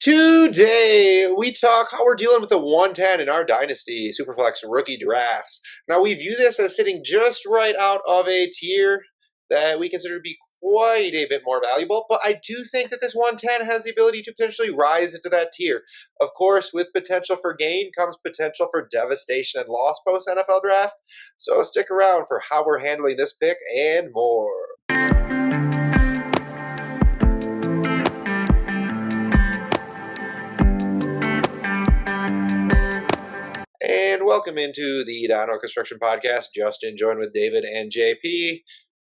Today, we talk how we're dealing with the 110 in our Dynasty Superflex rookie drafts. Now, we view this as sitting just right out of a tier that we consider to be quite a bit more valuable, but I do think that this 110 has the ability to potentially rise into that tier. Of course, with potential for gain comes potential for devastation and loss post NFL draft, so stick around for how we're handling this pick and more. And welcome into the Dino Construction Podcast. Justin joined with David and JP.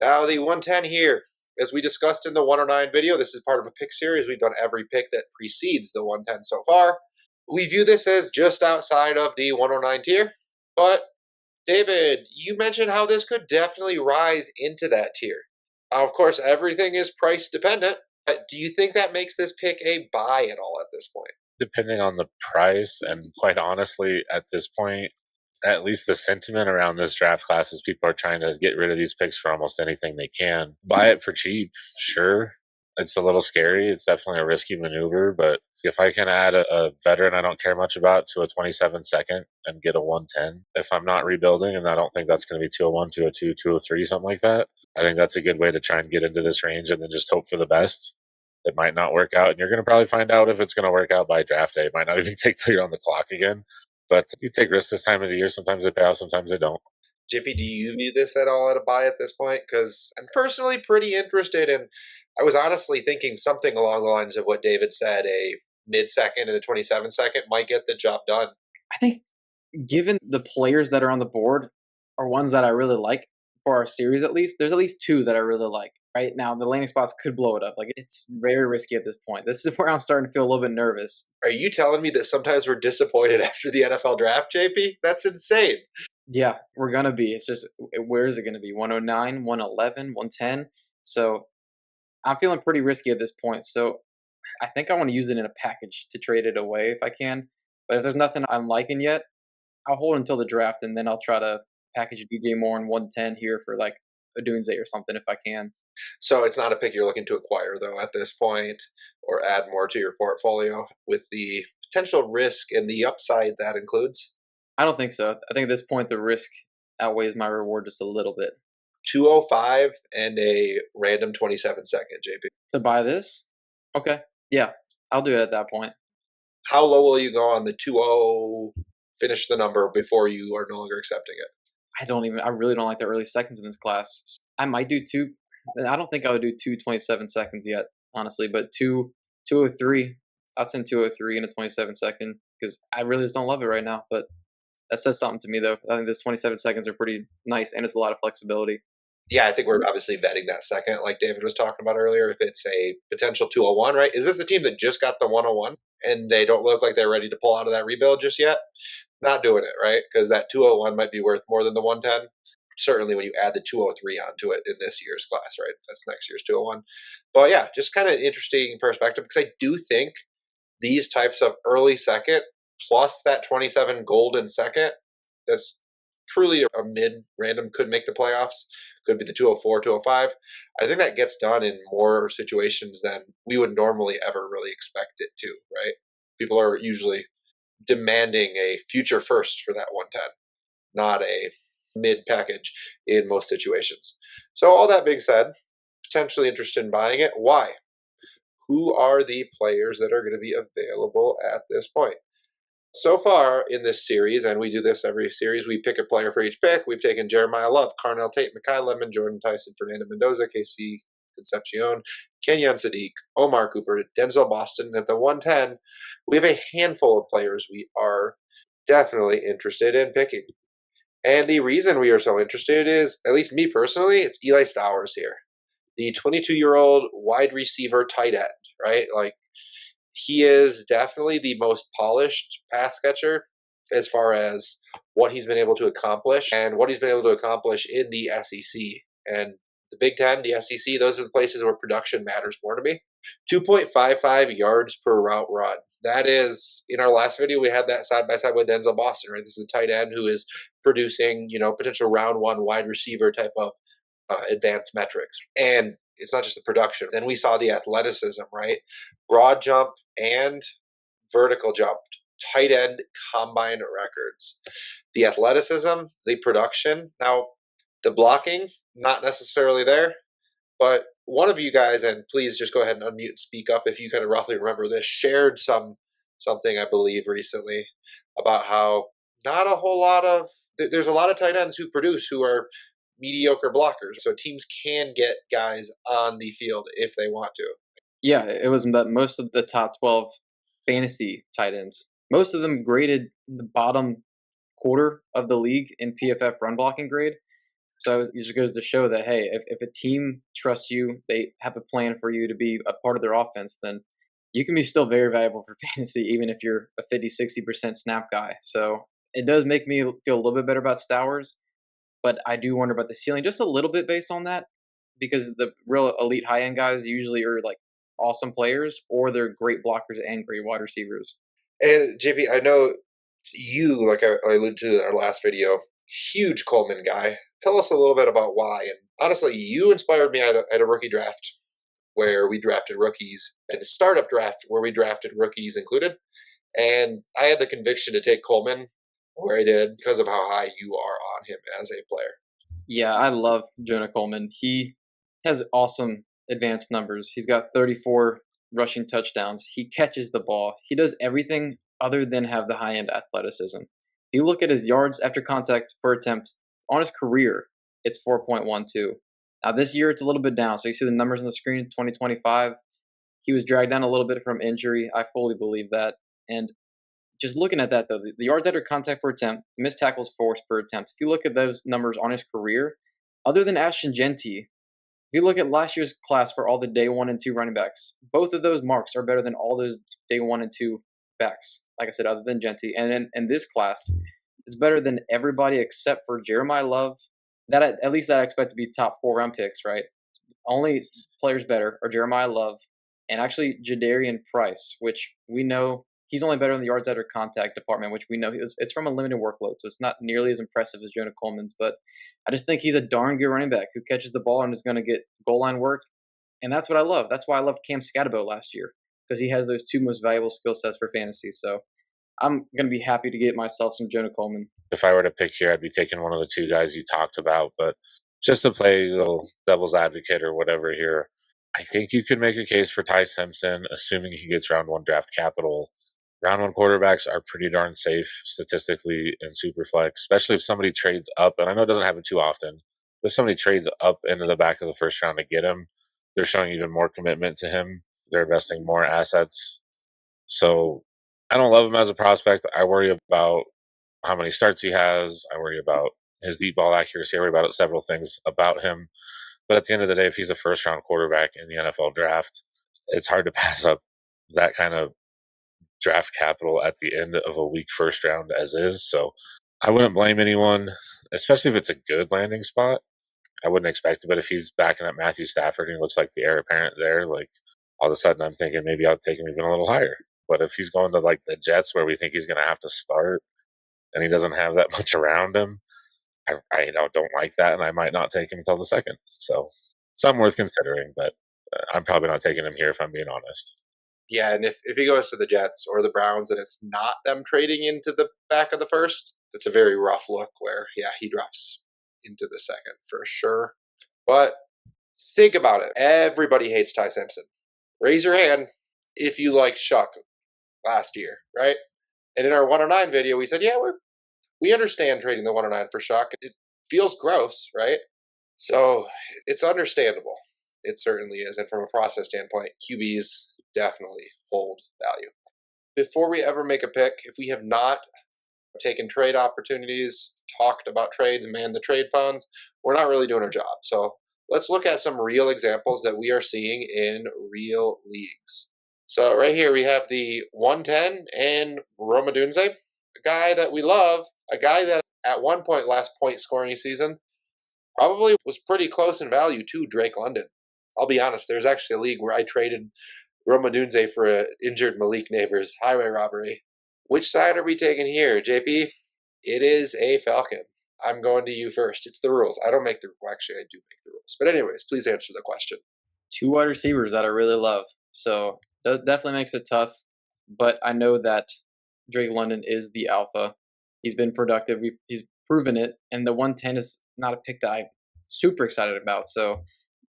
Now, the 110 here, as we discussed in the 109 video, this is part of a pick series. We've done every pick that precedes the 110 so far. We view this as just outside of the 109 tier. But, David, you mentioned how this could definitely rise into that tier. Of course, everything is price dependent. But do you think that makes this pick a buy at all at this point? Depending on the price, and quite honestly, at this point, at least the sentiment around this draft class is people are trying to get rid of these picks for almost anything they can. Buy it for cheap, sure. It's a little scary. It's definitely a risky maneuver, but if I can add a veteran I don't care much about to a 27 second and get a 110, if I'm not rebuilding, and I don't think that's going to be 201, 202, 203, something like that, I think that's a good way to try and get into this range and then just hope for the best. It might not work out, and you're going to probably find out if it's going to work out by draft day. It might not even take till you're on the clock again. But you take risks this time of the year. Sometimes they pay off, sometimes they don't. JP, do you view this at all at a buy at this point? Because I'm personally pretty interested in, I was honestly thinking something along the lines of what David said, a mid-second and a 27-second might get the job done. I think given the players that are on the board are ones that I really like for our series at least, there's at least two that I really like. Right now, the landing spots could blow it up. Like, it's very risky at this point. This is where I'm starting to feel a little bit nervous. Are you telling me that sometimes we're disappointed after the NFL draft, JP? That's insane. Yeah, we're going to be. It's just, where is it going to be? 109, 111, 110? So I'm feeling pretty risky at this point. So I think I want to use it in a package to trade it away if I can. But if there's nothing I'm liking yet, I'll hold until the draft, and then I'll try to package a DJ Moore in 110 here for like a Doomsday or something if I can. So it's not a pick you're looking to acquire, though, at this point, or add more to your portfolio with the potential risk and the upside that includes? I don't think so. I think at this point, the risk outweighs my reward just a little bit. 205 and a random 27-second, JP. To buy this? Okay. Yeah, I'll do it at that point. How low will you go on the 20, finish the number before you are no longer accepting it? I really don't like the early seconds in this class. I might do two. I don't think I would do 2 seconds yet, honestly, but 203. I'd send 203 in a 27 second because I really just don't love it right now. But that says something to me, though. I think those 27 seconds are pretty nice, and it's a lot of flexibility. Yeah, I think we're obviously vetting that second, like David was talking about earlier. If it's a potential 201, right? Is this a team that just got the 101 and they don't look like they're ready to pull out of that rebuild just yet? Not doing it, right? Because that 201 might be worth more than the 110. Certainly when you add the 203 onto it in this year's class, right? That's next year's 201. But yeah, just kind of interesting perspective because I do think these types of early second plus that 27 golden second, that's truly a mid-random, could make the playoffs, could be the 204, 205. I think that gets done in more situations than we would normally ever really expect it to, right? People are usually demanding a future first for that 110, not a mid package in most situations. So all that being said, potentially interested in buying it. Why? Who are the players that are going to be available at this point? So far in this series, and we do this every series, we pick a player for each pick. We've taken Jeremiah Love, Carnell Tate, Mekhi Lemon, Jordan Tyson, Fernando Mendoza, KC Concepcion, Kenyon Sadiq, Omar Cooper, Denzel Boston. And at the 110, we have a handful of players we are definitely interested in picking. And the reason we are so interested is, at least me personally, it's Eli Stowers here. The 22-year-old wide receiver tight end, right? Like, he is definitely the most polished pass catcher as far as what he's been able to accomplish and what he's been able to accomplish in the SEC. And the Big Ten, the SEC, those are the places where production matters more to me. 2.55 yards per route run. That is, in our last video, we had that side by side with Denzel Boston, right? This is a tight end who is producing, potential round one wide receiver type of advanced metrics. And it's not just the production. Then we saw the athleticism, right? Broad jump and vertical jump, tight end combine records. The athleticism, the production. Now, the blocking, not necessarily there, but one of you guys, and please just go ahead and unmute and speak up if you kind of roughly remember this, shared something I believe recently about how not a whole lot of there's a lot of tight ends who produce who are mediocre blockers. So teams can get guys on the field if they want to. Yeah, it was that most of the top 12 fantasy tight ends, most of them graded the bottom quarter of the league in PFF run blocking grade. So it just goes to show that, hey, if a team trusts you, they have a plan for you to be a part of their offense, then you can be still very valuable for fantasy, even if you're a 50-60% snap guy. So it does make me feel a little bit better about Stowers, but I do wonder about the ceiling just a little bit based on that, because the real elite high-end guys usually are like awesome players, or they're great blockers and great wide receivers. And JP, I know you, like I alluded to in our last video, huge Coleman guy. Tell us a little bit about why. And honestly, you inspired me at a rookie draft where we drafted rookies, and a startup draft where we drafted rookies included. And I had the conviction to take Coleman where I did because of how high you are on him as a player. Yeah, I love Jonah Coleman. He has awesome advanced numbers. He's got 34 rushing touchdowns. He catches the ball. He does everything other than have the high-end athleticism. If you look at his yards after contact per attempt on his career, it's 4.12. Now this year it's a little bit down. So you see the numbers on the screen, 2025. He was dragged down a little bit from injury. I fully believe that. And just looking at that, though, the yards after contact per attempt, missed tackles forced per attempt, if you look at those numbers on his career, other than Ashton Genty, if you look at last year's class for all the day 1 and 2 running backs, both of those marks are better than all those day 1 and 2 backs, like I said, other than Genty. And in this class, it's better than everybody except for Jeremiah Love. That at least that I expect to be top 4 round picks, right? Only players better are Jeremiah Love and actually Jadarian Price, which we know he's only better in the yards after contact department, which we know it's from a limited workload, so it's not nearly as impressive as Jonah Coleman's. But I just think he's a darn good running back who catches the ball and is going to get goal line work, and that's what I love. That's why I loved Cam Scatterbo last year, because he has those two most valuable skill sets for fantasy. So I'm going to be happy to get myself some Jonah Coleman. If I were to pick here, I'd be taking one of the two guys you talked about, but just to play a little devil's advocate or whatever here, I think you could make a case for Ty Simpson, assuming he gets round 1 draft capital. Round 1 quarterbacks are pretty darn safe statistically in Superflex, especially if somebody trades up. And I know it doesn't happen too often. But if somebody trades up into the back of the first round to get him, they're showing even more commitment to him. They're investing more assets. So I don't love him as a prospect. I worry about how many starts he has. I worry about his deep ball accuracy. I worry about several things about him. But at the end of the day, if he's a first-round quarterback in the NFL draft, it's hard to pass up that kind of draft capital at the end of a weak first round as is. So I wouldn't blame anyone, especially if it's a good landing spot. I wouldn't expect it, but if he's backing up Matthew Stafford and he looks like the heir apparent there, like all of a sudden I'm thinking maybe I'll take him even a little higher. But if he's going to like the Jets where we think he's going to have to start and he doesn't have that much around him, I don't like that, and I might not take him until the second. So some worth considering, but I'm probably not taking him here if I'm being honest. Yeah, and if he goes to the Jets or the Browns and it's not them trading into the back of the first, it's a very rough look where, yeah, he drops into the second for sure. But think about it. Everybody hates Ty Simpson. Raise your hand if you liked Shuck last year, right? And in our 109 video, we said, yeah, we understand trading the 109 for Shuck. It feels gross, right? So it's understandable. It certainly is. And from a process standpoint, QBs definitely hold value. Before we ever make a pick, if we have not taken trade opportunities, talked about trades, manned the trade phones, we're not really doing our job. So let's look at some real examples that we are seeing in real leagues. So right here we have the 110 and Roma Dunze, a guy that we love, a guy that at one point last point scoring season probably was pretty close in value to Drake London. I'll be honest, there's actually a league where I traded Roma Dunze for an injured Malik Neighbors. Highway robbery. Which side are we taking here, JP? It is a Falcon. I'm going to you first. It's the rules. I don't make the rules. Actually, I do make the rules. But anyways, please answer the question. 2 wide receivers that I really love. So that definitely makes it tough. but I know that Drake London is the alpha. He's been productive. He's proven it, and the 110 is not a pick that I'm super excited about. So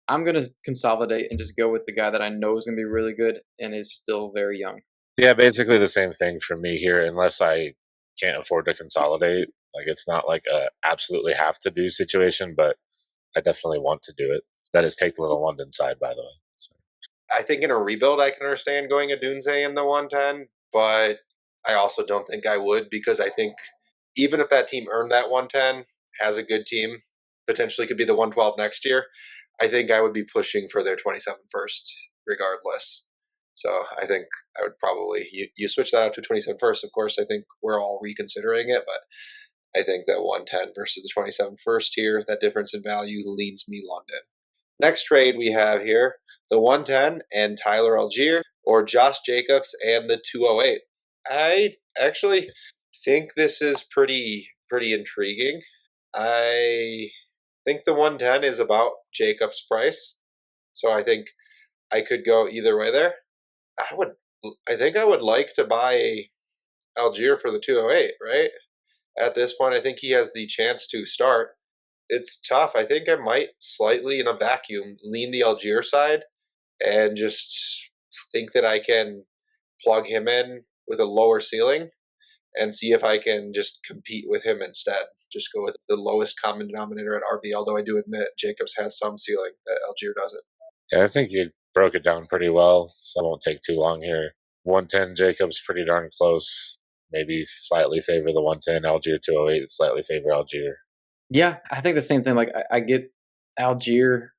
I'm gonna consolidate and just go with the guy that I know is gonna be really good and is still very young. Yeah, basically the same thing for me here, unless I can't afford to consolidate. Like it's not like a absolutely have to do situation, but I definitely want to do it. That is take the London side, by the way. So. I think in a rebuild, I can understand going a Dunze in the 110, but I also don't think I would, because I think even if that team earned that 110, has a good team, potentially could be the 112 next year, I think I would be pushing for their 27 first regardless. So I think I would probably, you switch that out to 27 first. Of course, I think we're all reconsidering it, but I think that 110 versus the 27 first here, that difference in value leads me London. Next trade we have here, the 110 and Tyler Algier, or Josh Jacobs and the 208. I actually think this is pretty intriguing. I think the 110 is about Jacobs' price, so I think I could go either way there. I think I would like to buy Algier for the 208, right? At this point, I think he has the chance to start. It's tough. I think I might slightly in a vacuum lean the Algier side and just think that I can plug him in with a lower ceiling and see if I can just compete with him instead. Just go with the lowest common denominator at RB, although I do admit Jacobs has some ceiling that Algier doesn't. Yeah, I think you broke it down pretty well, so I won't take too long here. 110 Jacobs pretty darn close. Maybe slightly favor the 110. Algier 208 slightly favor Algier. Yeah, I think the same thing. Like I get Algier.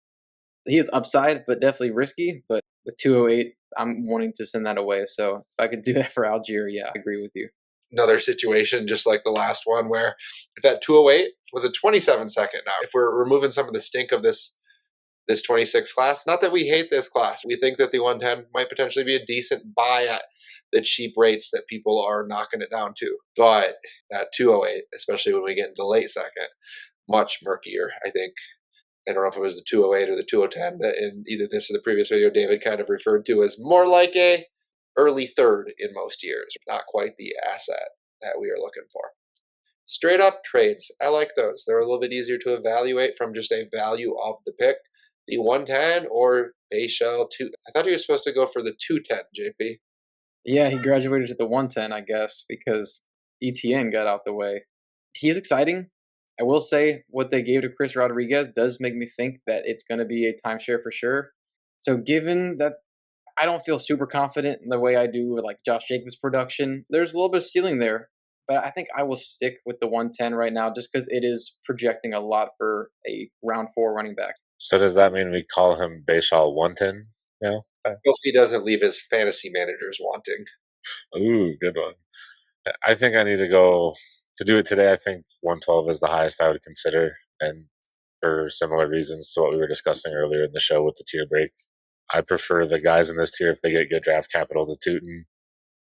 He is upside, but definitely risky. But with 208, I'm wanting to send that away. So if I could do that for Algier, yeah, I agree with you. Another situation just like the last one, where if that 208 was a 27 second, now if we're removing some of the stink of this 26 class, not that we hate this class, we think that the 110 might potentially be a decent buy at the cheap rates that people are knocking it down to, but that 208, especially when we get into late second, much murkier. I think, I don't know if it was the 208 or the 2010 that in either this or the previous video David kind of referred to as more like a early third in most years, not quite the asset that we are looking for. Straight up trades, I like those. They're a little bit easier to evaluate from just a value of the pick. The 110 or Bayshell 2. I thought he was supposed to go for the 210, JP. Yeah, he graduated to the 110, I guess, because ETN got out the way. He's exciting. I will say what they gave to Chris Rodriguez does make me think that it's going to be a timeshare for sure. So given that I don't feel super confident in the way I do with like Josh Jacobs' production, there's a little bit of ceiling there. But I think I will stick with the 110 right now just because it is projecting a lot for a round 4 running back. So does that mean we call him Bayshall 110 now? Hope he doesn't leave his fantasy managers wanting. Ooh, good one. I think I need to go to do it today. I think 112 is the highest I would consider, and for similar reasons to what we were discussing earlier in the show with the tier break. I prefer the guys in this tier if they get good draft capital to Tootin.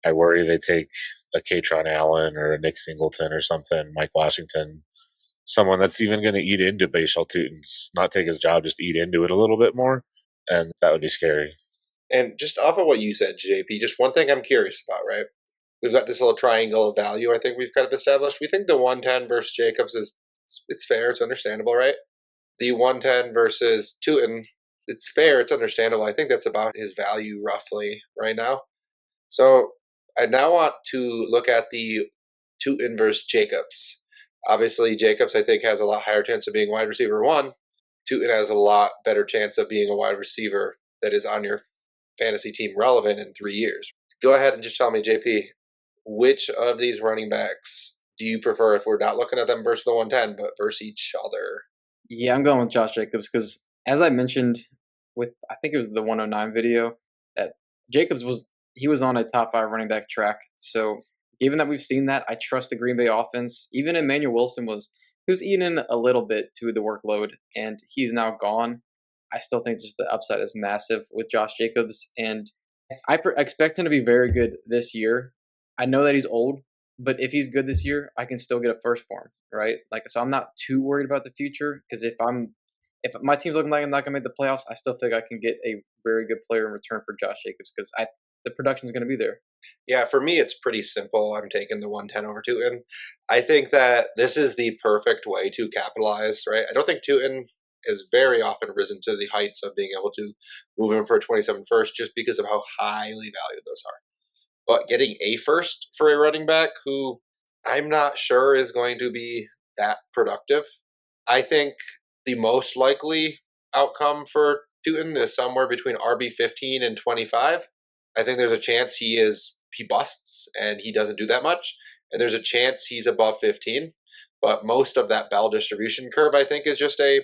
I worry they take a Katron Allen or a Nick Singleton or something, Mike Washington, someone that's even going to eat into Bayshall Tootin's, not take his job, just eat into it a little bit more, and that would be scary. And just off of what you said, JP, just one thing I'm curious about, right? We've got this little triangle of value I think we've kind of established. We think the 110 versus Jacobs it's fair, it's understandable, right? The 110 versus Tootin, it's fair, it's understandable. I think that's about his value roughly right now. So I now want to look at the Tootin versus Jacobs. Obviously, Jacobs, I think, has a lot higher chance of being wide receiver 1. Tootin has a lot better chance of being a wide receiver that is on your fantasy team relevant in 3 years. Go ahead and just tell me, JP, which of these running backs do you prefer if we're not looking at them versus the 110, but versus each other? Yeah, I'm going with Josh Jacobs because, as I mentioned with, I think it was the 109 video, that Jacobs was on a top 5 running back track. So given that we've seen that, I trust the Green Bay offense. Even Emmanuel Wilson was eating a little bit to the workload, and he's now gone. I still think just the upside is massive with Josh Jacobs, and I expect him to be very good this year. I know that he's old, but if he's good this year, I can still get a first for him, right? Like, so I'm not too worried about the future because if my team's looking like I'm not gonna make the playoffs, I still think I can get a very good player in return for Josh Jacobs because the production is going to be there. Yeah, for me, it's pretty simple. I'm taking the 110 over Tootin. I think that this is the perfect way to capitalize, right? I don't think Tootin has very often risen to the heights of being able to move him for a 27 first just because of how highly valued those are. But getting a first for a running back who I'm not sure is going to be that productive, I think the most likely outcome for Tootin is somewhere between RB 15 and 25. I think there's a chance he busts and he doesn't do that much, and there's a chance he's above 15. But most of that Bell distribution curve, I think, is just a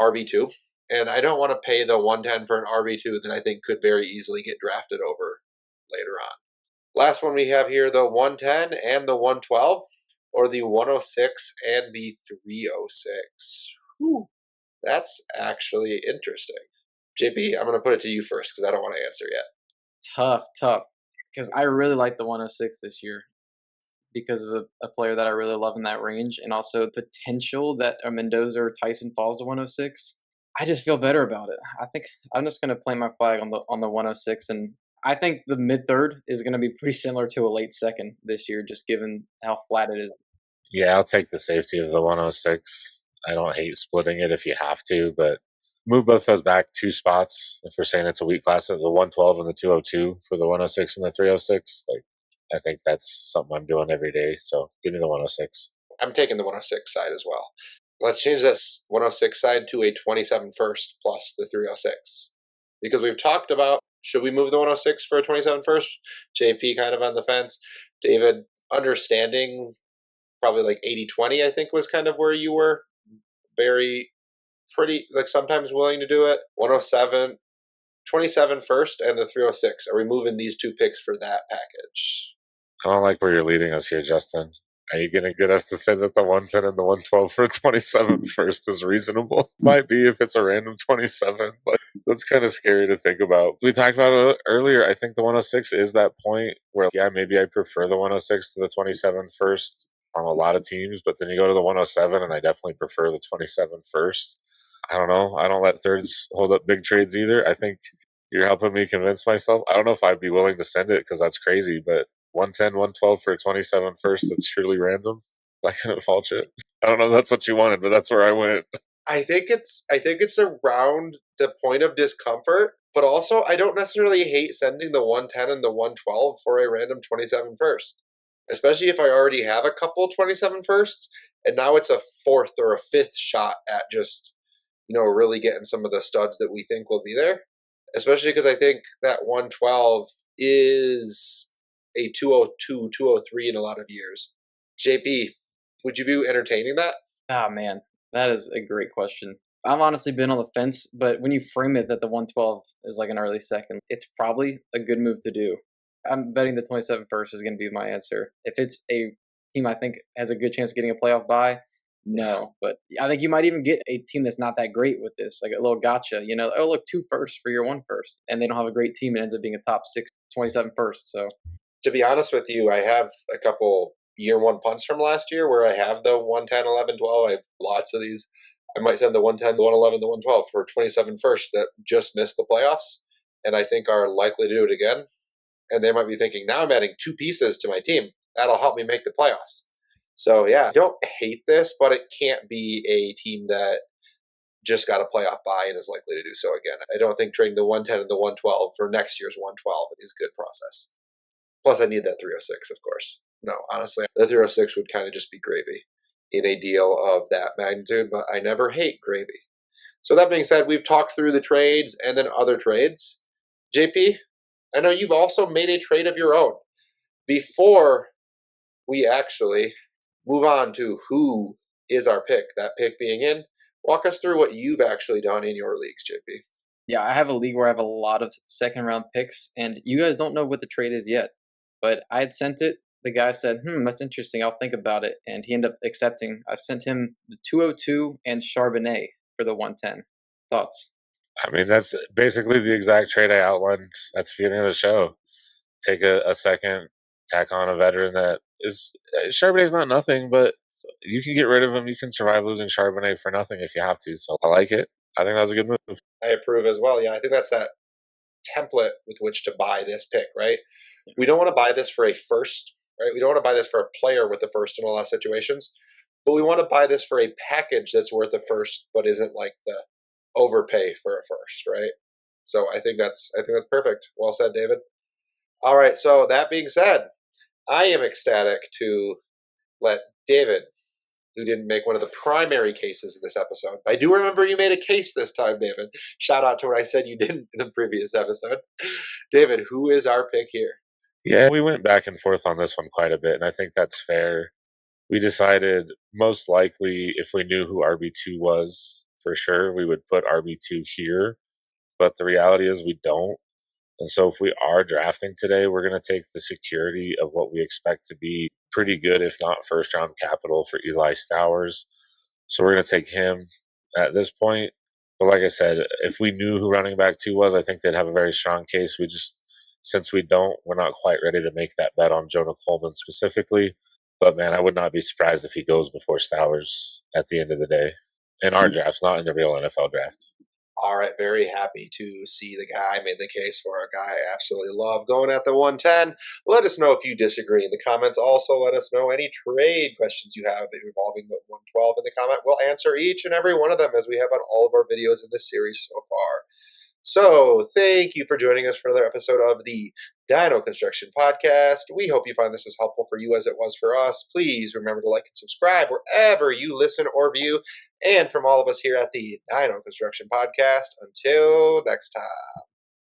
RB2. And I don't want to pay the 110 for an RB2 that I think could very easily get drafted over later on. Last one we have here, the 110 and the 112, or the 106 and the 306. Whew. That's actually interesting. JP, I'm going to put it to you first because I don't want to answer yet. Tough. Because I really like the 106 this year because of a player that I really love in that range, and also potential that a Mendoza or Tyson falls to 106. I just feel better about it. I think I'm just going to plant my flag on the 106, and I think the mid third is going to be pretty similar to a late second this year, just given how flat it is. Yeah, I'll take the safety of the 106. I don't hate splitting it if you have to, but move both those back 2 spots. If we're saying it's a weak class, the 112 and the 202 for the 106 and the 306, like I think that's something I'm doing every day. So give me the 106. I'm taking the 106 side as well. Let's change this 106 side to a 27 first plus the 306. Because we've talked about, should we move the 106 for a 27 first? JP kind of on the fence. David, understanding probably like 80-20, I think was kind of where you were. Very pretty, like sometimes willing to do it. 107, 27 first and the 306. Are we moving these 2 picks for that package? I don't like where you're leading us here, Justin. Are you going to get us to say that the 110 and the 112 for 27 first is reasonable? Might be if it's a random 27, but that's kind of scary to think about. We talked about it earlier. I think the 106 is that point where, yeah, maybe I prefer the 106 to the 27 first on a lot of teams, but then you go to the 107 and I definitely prefer the 27 first. I don't know. I don't let thirds hold up big trades either. I think you're helping me convince myself. I don't know if I'd be willing to send it because that's crazy, but 110, 112 for a 27 first, that's truly random. I couldn't fault it. I don't know if that's what you wanted, but that's where I went. I think it's around the point of discomfort, but also I don't necessarily hate sending the 110 and the 112 for a random 27 first. Especially if I already have a couple 27 firsts, and now it's a 4th or a 5th shot at just, really getting some of the studs that we think will be there. Especially because I think that 112 is a 202, 203 in a lot of years. JP, would you be entertaining that? Ah, man, that is a great question. I've honestly been on the fence, but when you frame it that the 112 is like an early second, it's probably a good move to do. I'm betting the 27 first is going to be my answer. If it's a team I think has a good chance of getting a playoff bye, no. But I think you might even get a team that's not that great with this, like a little gotcha. Oh, look, 2 firsts for your 1 first. And they don't have a great team. It ends up being a top 6, 27 first. So, to be honest with you, I have a couple year 1 punts from last year where I have the 110, 11, 12. I have lots of these. I might send the 110, the 111, the 112 for 27 first that just missed the playoffs and I think are likely to do it again. And they might be thinking, now I'm adding 2 pieces to my team. That'll help me make the playoffs. So, yeah, I don't hate this, but it can't be a team that just got a playoff bye and is likely to do so again. I don't think trading the 110 and the 112 for next year's 112 is a good process. Plus, I need that 306, of course. No, honestly, the 306 would kind of just be gravy in a deal of that magnitude, but I never hate gravy. So that being said, we've talked through the trades and then other trades. JP, I know you've also made a trade of your own. Before we actually move on to who is our pick, that pick being in, walk us through what you've actually done in your leagues, JP. Yeah, I have a league where I have a lot of 2nd-round picks, and you guys don't know what the trade is yet. But I had sent it. The guy said, that's interesting. I'll think about it. And he ended up accepting. I sent him the 202 and Charbonnet for the 110. Thoughts? I mean, that's basically the exact trade I outlined at the beginning of the show. Take a second, tack on a veteran that is Charbonnet's not nothing, but you can get rid of him. You can survive losing Charbonnet for nothing if you have to. So I like it. I think that was a good move. I approve as well. Yeah, I think that's that template with which to buy this pick, right? We don't want to buy this for a first, right? We don't want to buy this for a player with the first in a lot of situations, but we want to buy this for a package that's worth a first, but isn't like the overpay for a first, right? So I think that's perfect. Well said, David. All right. So that being said, I am ecstatic to let David, who didn't make one of the primary cases in this episode. I do remember you made a case this time, David. Shout out to what I said you didn't in a previous episode. David, who is our pick here? Yeah, we went back and forth on this one quite a bit, and I think that's fair. We decided most likely if we knew who RB2 was for sure, we would put RB2 here. But the reality is we don't. And so if we are drafting today, we're going to take the security of what we expect to be pretty good, if not first round capital for Eli Stowers. So we're going to take him at this point. But like I said, if we knew who running back 2 was, I think they'd have a very strong case. Since we don't, we're not quite ready to make that bet on Jonah Coleman specifically. But man, I would not be surprised if he goes before Stowers at the end of the day. In our drafts, not in the real NFL draft. All right, very happy to see the guy made the case for a guy I absolutely love going at the 110. Let us know if you disagree in the comments. Also, let us know any trade questions you have involving the 112 in the comment. We'll answer each and every one of them as we have on all of our videos in this series so far. So, thank you for joining us for another episode of the Dino Construction Podcast. We hope you find this as helpful for you as it was for us. Please remember to like and subscribe wherever you listen or view. And from all of us here at the Dino Construction Podcast, until next time.